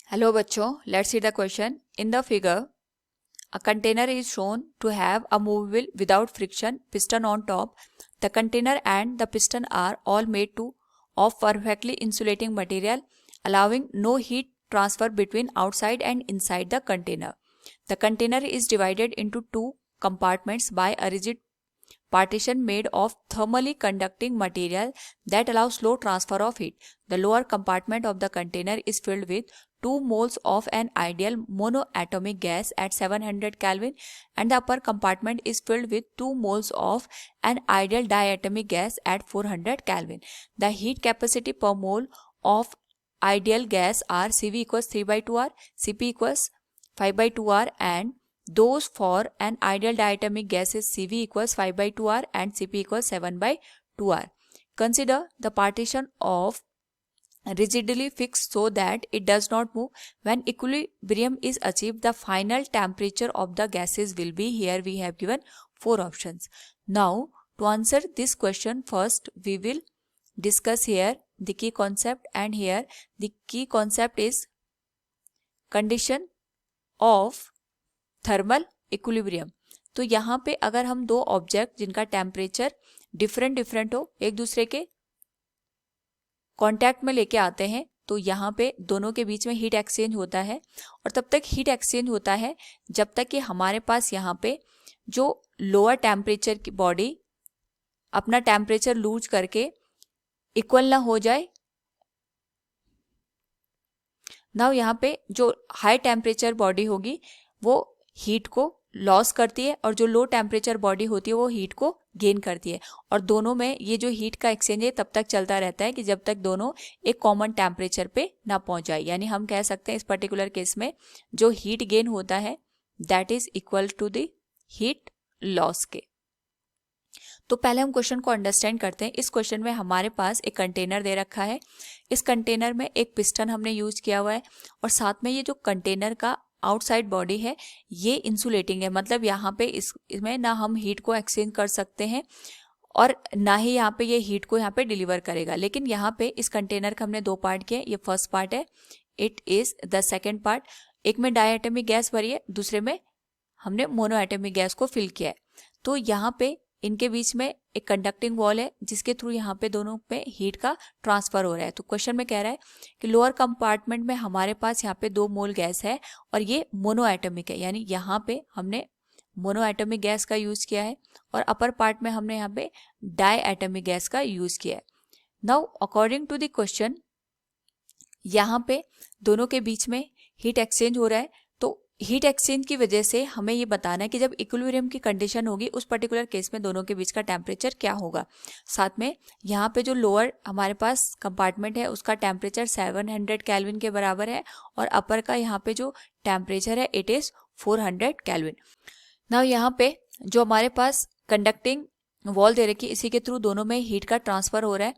Hello बच्चों, let's see the question. In the figure, a container is shown to have a movable without friction piston on top. The container and the piston are all made of perfectly insulating material, allowing no heat transfer between outside and inside the container. The container is divided into two compartments by a rigid partition made of thermally conducting material that allows slow transfer of heat. The lower compartment of the container is filled with 2 moles of an ideal monoatomic gas at 700 Kelvin, and the upper compartment is filled with 2 moles of an ideal diatomic gas at 400 Kelvin. The heat capacity per mole of ideal gas are Cv equals 3 by 2R, Cp equals 5 by 2R, and those for an ideal diatomic gas is Cv equals 5 by 2R and Cp equals 7 by 2R. Consider the partition of rigidly fixed so that it does not move. When equilibrium is achieved, the final temperature of the gases will be, here we have given 4 options. Now, to answer this question, first we will discuss here the key concept, and here the key concept is condition of thermal equilibrium. तो यहाँ पे अगर हम दो object जिनका temperature different हो एक दूसरे के कांटेक्ट में लेके आते हैं, तो यहाँ पे दोनों के बीच में हीट एक्सचेंज होता है. और तब तक हीट एक्सचेंज होता है जब तक कि हमारे पास यहाँ पे जो लोअर टेम्परेचर की बॉडी अपना टेम्परेचर लूज करके इक्वल ना हो जाए. नाउ यहाँ पे जो हाई टेम्परेचर बॉडी होगी वो हीट को लॉस करती है, और जो लो टेम्परेचर बॉडी होती है वो हीट को गेन करती है. और दोनों में ये जो हीट का एक्सचेंज है तब तक चलता रहता है कि जब तक दोनों एक कॉमन टेम्परेचर पे ना पहुंच जाए. यानी हम कह सकते हैं इस पर्टिकुलर केस में जो हीट गेन होता है that is equal to the heat loss के. तो पहले हम क्वेश्चन को अंडरस्टैंड करते हैं. इस क्वेश्चन में हमारे पास एक कंटेनर दे रखा है. इस कंटेनर में एक पिस्टन हमने यूज किया हुआ है, और साथ में ये जो कंटेनर का आउटसाइड बॉडी है ये इंसुलेटिंग है. मतलब यहाँ पे इसमें ना हम हीट को एक्सचेंज कर सकते हैं और ना ही यहाँ पे ये हीट को यहाँ पे डिलीवर करेगा. लेकिन यहाँ पे इस कंटेनर का हमने दो पार्ट किए. ये फर्स्ट पार्ट है, it is the second part. एक में डायएटॉमिक गैस भरी है, दूसरे में हमने मोनोएटॉमिक गैस को फिल किया है. तो यहाँ पे इनके बीच में एक कंडक्टिंग वॉल है जिसके थ्रू यहाँ पे दोनों पे हीट का ट्रांसफर हो रहा है. तो क्वेश्चन में कह रहा है कि लोअर कंपार्टमेंट में हमारे पास यहाँ पे 2 मोल गैस है और ये मोनोएटॉमिक है, यानी यहाँ पे हमने मोनोएटॉमिक गैस का यूज किया है, और अपर पार्ट में हमने यहाँ पे डायएटॉमिक गैस का यूज किया है. Now according to the question यहाँ पे दोनों के बीच में हीट एक्सचेंज हो रहा है. तो हीट एक्सचेंज की वजह से हमें ये बताना है कि जब इक्विलिब्रियम की कंडीशन होगी उस पर्टिकुलर केस में दोनों के बीच का टेम्परेचर क्या होगा. साथ में यहाँ पे जो लोअर हमारे पास कंपार्टमेंट है उसका टेम्परेचर 700 केल्विन के बराबर है, और अपर का यहाँ पे जो टेम्परेचर है इट इज 400 केल्विन. नाउ यहाँ पे जो हमारे पास कंडक्टिंग वॉल दे रखी है इसी के थ्रू दोनों में हीट का ट्रांसफर हो रहा है.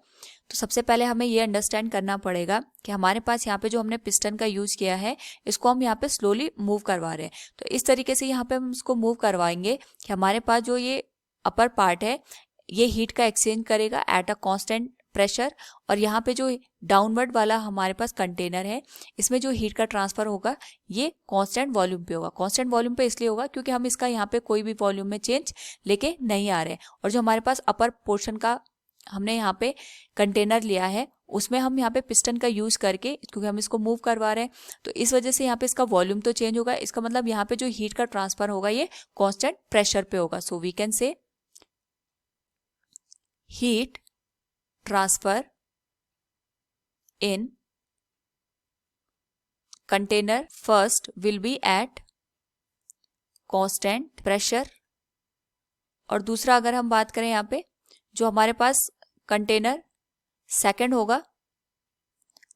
तो सबसे पहले हमें ये अंडरस्टैंड करना पड़ेगा कि हमारे पास यहाँ पे जो हमने पिस्टन का यूज किया है इसको हम यहाँ पे स्लोली मूव करवा रहे हैं. तो इस तरीके से यहाँ पे हम इसको मूव करवाएंगे कि हमारे पास जो ये अपर पार्ट है ये हीट का एक्सचेंज करेगा एट अ कांस्टेंट प्रेशर, और यहाँ पे जो डाउनवर्ड वाला हमारे पास कंटेनर है इसमें जो हीट का ट्रांसफर होगा ये कांस्टेंट वॉल्यूम पे होगा. कांस्टेंट वॉल्यूम पे इसलिए होगा क्योंकि हम इसका यहाँ पे कोई भी वॉल्यूम में चेंज लेके नहीं आ रहे हैं. और जो हमारे पास अपर पोर्शन का हमने यहाँ पे कंटेनर लिया है उसमें हम यहाँ पे पिस्टन का यूज करके, क्योंकि हम इसको मूव करवा रहे हैं तो इस वजह से यहाँ पे इसका वॉल्यूम तो चेंज होगा. इसका मतलब यहाँ पे जो हीट का ट्रांसफर होगा ये कांस्टेंट प्रेशर पे होगा. So we can say heat transfer in container first will be at constant pressure. और दूसरा अगर हम बात करें यहाँ पे जो हमारे पास कंटेनर सेकंड होगा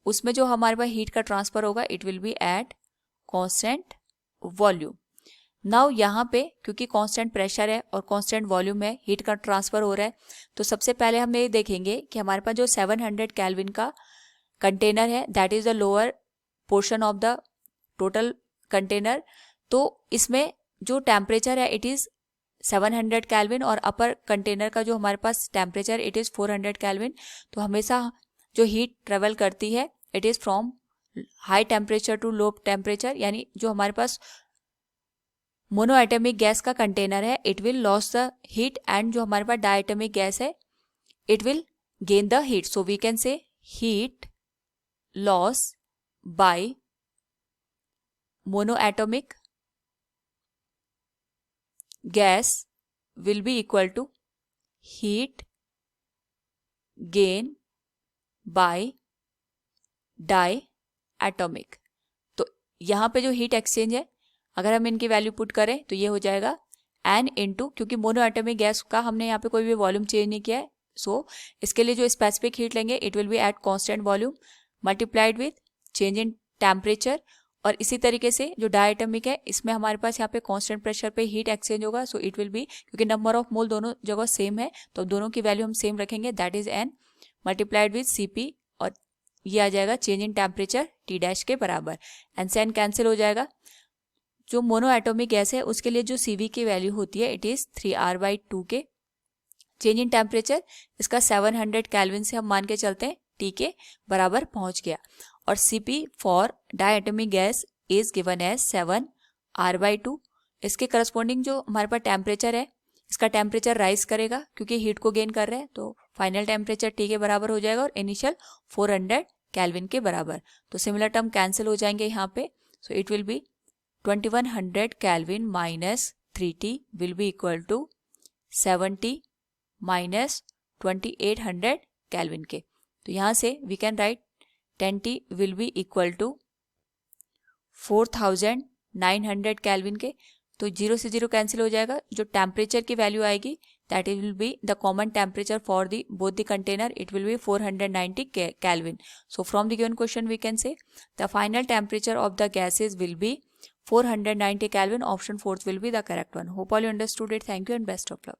उसमें जो हमारे पास हीट का ट्रांसफर होगा it will be at constant volume. Now यहाँ पे क्योंकि कांस्टेंट प्रेशर है और कांस्टेंट वॉल्यूम है हीट का ट्रांसफर हो रहा है, तो सबसे पहले हम ये देखेंगे कि हमारे पास जो 700 केल्विन का कंटेनर है that is the lower portion of the total container. तो इसमें जो टेम्परेचर है इट इज 700 केल्विन और अपर कंटेनर का जो हमारे पास टेम्परेचर इट इज 400 केल्विन. तो हमेशा जो हीट ट्रेवल करती है it is from high temperature to low temperature, यानी जो हमारे पास मोनोएटमिक गैस का कंटेनर है it will loss the heat, and जो हमारे पास डायटमिक गैस है it will gain the heat. So we can say heat loss by monoatomic gas will be equal to heat gain by diatomic. तो यहाँ पे जो heat exchange है अगर हम इनकी वैल्यू पुट करें तो ये हो जाएगा n इंटू, क्योंकि मोनोएटमिक गैस का हमने यहाँ पे कोई भी वॉल्यूम चेंज नहीं किया है, सो इसके लिए जो स्पेसिफिक हीट लेंगे it will be at constant volume multiplied with change in temperature. और इसी तरीके से जो डायटमिक है इसमें हमारे पास यहाँ पे कांस्टेंट प्रेशर पे हीट एक्सचेंज होगा, सो इट विल बी, क्योंकि नंबर ऑफ मोल दोनों जगह सेम है तो दोनों की वैल्यू हम सेम रखेंगे, that is an multiplied with Cp, और ये आ जाएगा change in temperature T dash के बराबर. एंड से एन कैंसिल हो जाएगा. जो मोनो एटोमिक गैस है उसके लिए जो Cv की वैल्यू होती है इट इज 3R/2 के. चेंज इन टेम्परेचर इसका 700 केल्विन से हम मान के चलते हैं T के बराबर पहुंच गया. और Cp for diatomic gas is given as 7R/2. इसके करस्पॉन्डिंग जो हमारे पास टेम्परेचर है इसका टेम्परेचर राइज करेगा क्योंकि हीट को गेन कर रहे हैं, तो फाइनल टेम्परेचर T के बराबर हो जाएगा और इनिशियल 400 केल्विन के बराबर. तो सिमिलर टर्म कैंसिल हो जाएंगे यहाँ पे, so it will be 2100 kelvin minus 3T will be equal to 70 minus 2800 kelvin के. तो यहाँ से we can write 10T will be equal to 4900 kelvin के. तो 0 से 0 कैंसिल हो जाएगा. जो टेम्परेचर की वैल्यू आएगी that it will be the common temperature for the both the container, it will be 490 kelvin. So from the given question we can say the final temperature of the gases will be 490 kelvin. Option 4 will be the correct one. Hope all you understood it. Thank you and best of luck.